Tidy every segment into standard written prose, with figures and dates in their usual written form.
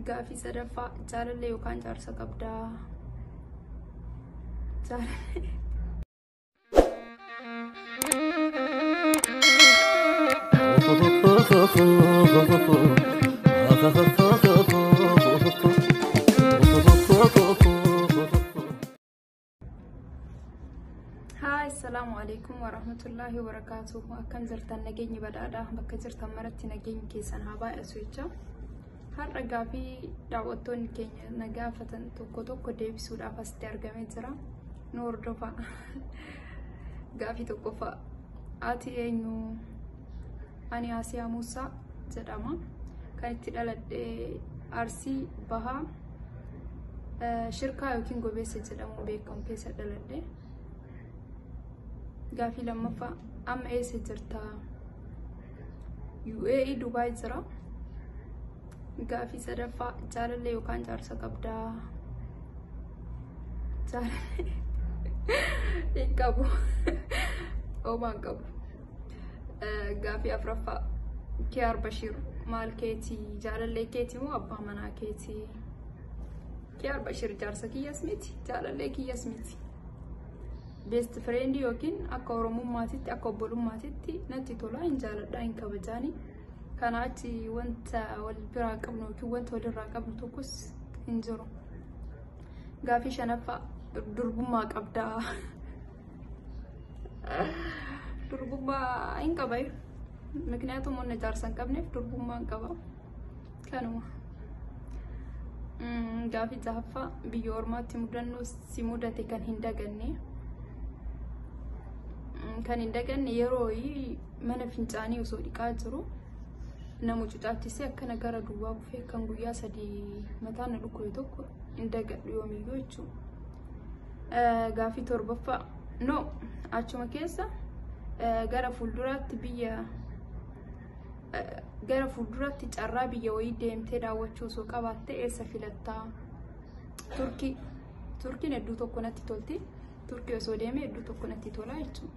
Gaafii sadaffaa jaalallee yookaan jaarsa qabdaa? Hi, assalamu alaikum warahmatullahi wabarakatuh. Akkam jirtan nageenyi badhaadhaa bakka jirtan maratti nageenyi keessan haa baay'atu jecha. Har'a gaafii daawwattoonni keenya na gaafatan tokko deebisuudhaaf asitti argamee jira. Nu hordofaa. Gaafii tokkoffaa ati eenyu? Ani Asiyaa Muusaa jedhama. Kan itti dhaladhee Arsii Bahaa Shirkaa yookiin Gobeessa jedhamuun beekamu keessa dhaladhee. Gaafii lammaffaa amma eessa jirta? UAE Dubai jira. Gaafii sadaffaa jaalallee yookaan jaarsa qabdaa? Hin qabu. Oomaan qabu. Gaafii afuraffaa Kiyaar Bashir maal keetii? Jaalallee keetii moo abbaa manaa keetii? Kiyaar Bashir jaarsa kiyyas miti, jaalallee kiyyas miti. Best friend yookiin akka oromummaatitti akka obbolummaatitti natti tola, hin jaaladha, hin kabajaani. Kana achi wanta wal biraa qabnu yookiin wanta walirraa qabnu tokkos hin jiru. Gaafii shanaffaa durbummaa qabdaa? Durbummaa hin qabayu. Miknyaatuma onna jaarsa hin qabneef durbummaa hin qaba. Kanuma. Gaafii jahaffaa biyya ormaatti mudannoo si mudate kan hin daganne? Kan hin daganne yeroo mana fincaanii osoo dhiqaa jiru nama cucaattisee akkana gara duwwaa kufee kan guyyaa 3 mataan na dhukkube tokko hin dagadhu yoomiyyuu jechuudha. Gaafii torbaffaa no achuma keessa gara fuulduraatti carraa biyya wayii deemtee daawwachuu osoo qabaatte eessa filattaa? Turkiin hedduu tokko natti tolti. Turkii osoo deeme hedduu tokko natti tola jechuudha.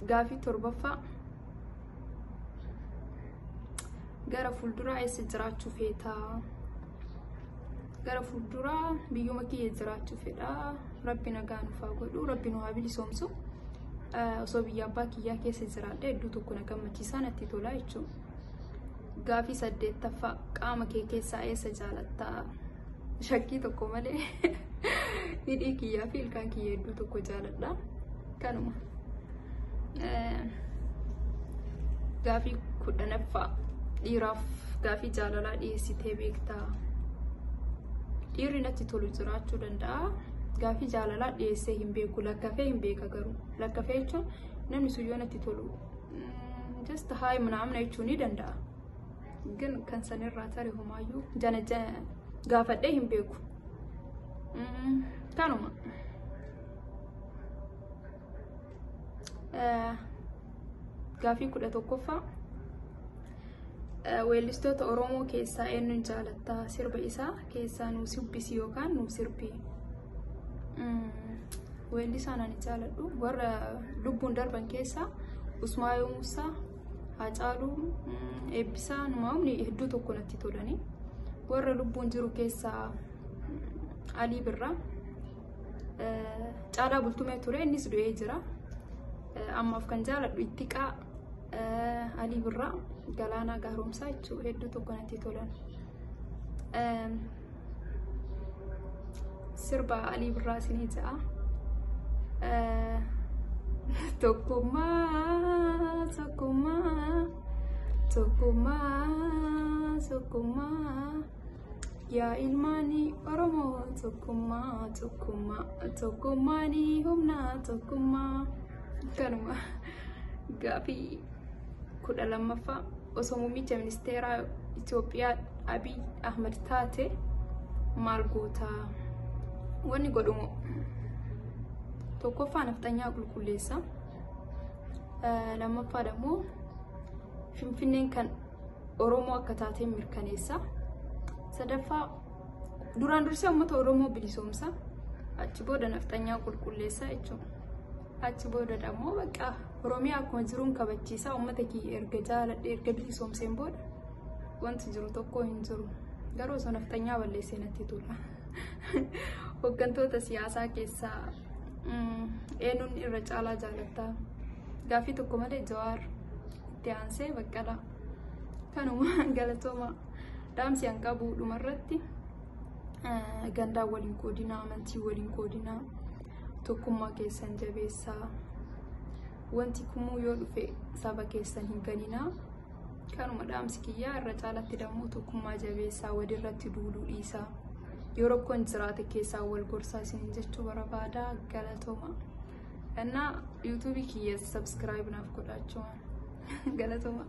Gaafii torbaffaa gara fuulduraa eessa jiraachuu feetaa? Gara fuulduraa biyyuma kiyya jiraachuu fedhaa. Rabbi nagaa nuuf haa godhu, Rabbi nu haa bilisoomsu. Osoo biyya abbaa kiyyaa keessa jiraadhe hedduu tokko na gammachiisaa natti tola jechuudha. Gaafii 8ffaa qaama kee keessaa eessa jaalattaa? Shakkii tokko malee hidhii kiyyaa fi ilkaan kiyya hedduu tokko jaaladha. Kanuma. Gaafii 10ffaa dhiiraaf gaafii jaalalaa dhiyeessitee beektaa? Dhiirri natti tolu jiraachuu danda'a. Gaafii jaalalaa dhiyeessee hin beeku, lakkafee hin beeka garuu. Lakkafee jechuun namni sun yoo natti tolu just haay manaamna jechuu ni danda'a. Gan kan sanirraa tare homaayyuu jana gaafadhee hin beeku. Kanuma. Gaafii 11ffaa weellistoota Oromoo keessaa eenyuun jaalattaa? Sirba isaa keessaa nuu sirbisi yookaan nuu sirbi. Weellisaan ani jaaladhu warra lubbuun darban keessaa Usmaayoo Muusaa, Haacaaluu, Eebbisaa numaamni hedduu tokko natti tolani. Warra lubbuun jiru keessaa Alii Birraa, Caalaa Bultumee ture, innis du'ee jira. Ammaaf kan jaaladhu Ittiqaa, Alii Birraa, Galaanaa Gaaromsaa jechuudha, hedduu tokko natti tolan. Sirba Alii Birraa isinii ja'a. Tokkummaa, tokkummaa, tokkummaa, tokkummaa. Yaa ilmaanii Oromoo tokkummaa, tokkummaa, tokkummaanii humna tokkummaa. Kanuma. Gaafii 12ffaa osoo muummicha ministeeraa Itoophiyaa Abiy Ahmed taate maal gootaa? Wanni godhumo tokkoffaa nafxanyaa qulqulleessa. Lammaffaa dammoo Finfinneen kan Oromoo akka taateen mirkaneessa. Sadaffaa duraan dursee uummata Oromoo bilisoomsa. Achi booda nafxanyaa qulqulleessa jechuudha. achi booda dammoo bakka Oromiyaa akkuma jiruun kabachiisaa uummata kiyya erga jaaladhe erga bilisoomseen booda wanti jiru tokko hin jiru garuu osoo naftanyaa balleessee natti tola. Hooggantoota siyaasaa keessaa eenyuun irra caalaa jaalattaa gaaffii tokko malee Jawaar itti aansee Baqqalaa kanuma galatooma dhaamsi hanqabu dhumarratti gandaa waliin qoodinaa amantii waliin qoodinaa tokkummaa keessan jabeessaa wanti kumuu yoo dhufe saba keessan hin ganinaa kanuma dhaamsi kiyyaa irra caalatti dammoo tokkummaa jabeessaa walirratti duuluu dhiisaa yoo rakkoon jiraate keessaa wal gorsaa isin jechuu barbaada galatooma. Annaa YouTube kiyya subscribe naaf godhachuu galatooma.